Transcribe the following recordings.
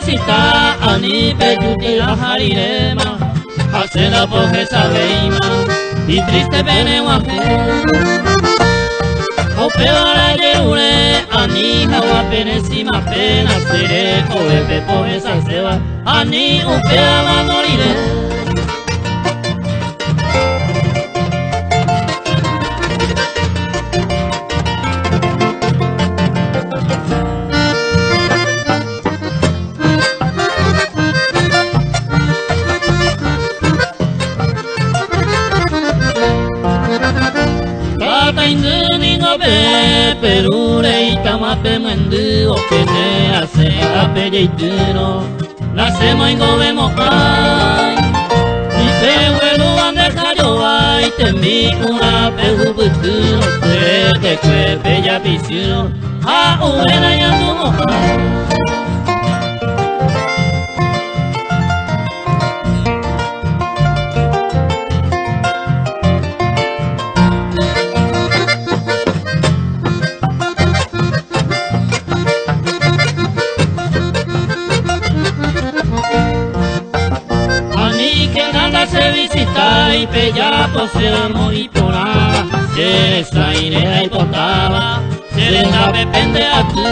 visita ani pejuti la harirema hacena pojesa veima y triste pene guape opeora yeure ani hawa pene sima pena sere oepe pojesa seba ani upea manorire Perure itamape mendu opene ase apeye ituro nacemos y comemos ay y te vuelo a dejar yo ay te mi una pejubuturo te cuepe ya pisuro a uena ya no se visita y pella posemos y pora se extraña y potaba se deja pepende a tu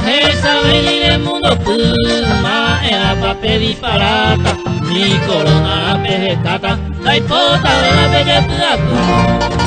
esa venir el mundo puma era papel disparata mi corona la pejecata la hipota de la bella tu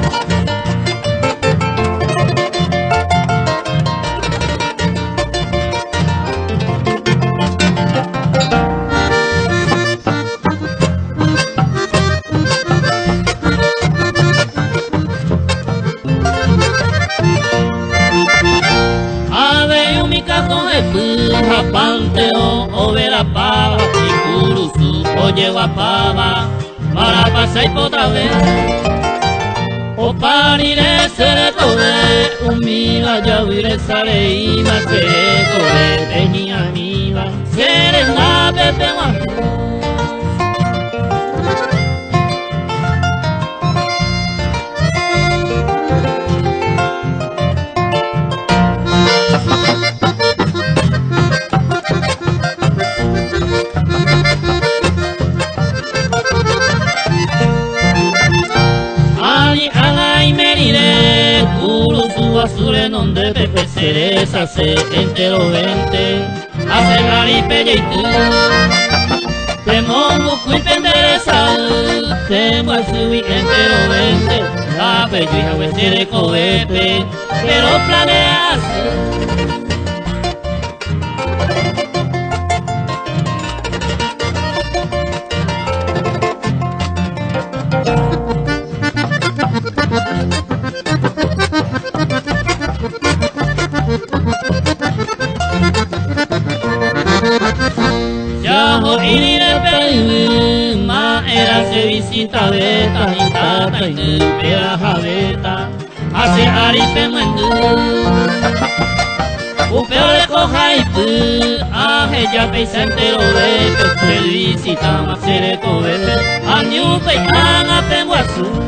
Panteo o vera pava y curusu o lleva pava para pasar y otra vez o pariré ser todo un miga ya huiré sale y va a ser todo peña amiga seres na pepe Azule donde pepe cereza se entero vente hace garipe y tú te mongo y pendereza te voy a subir entero vente la pecho y jagüe de cohete pero planeas se visita beta y tata y nupea jabeta hace aripe mendu upeo le coja y pu aje ya peisa entero bete se visita más sere cobete a niupe y tan apenguasu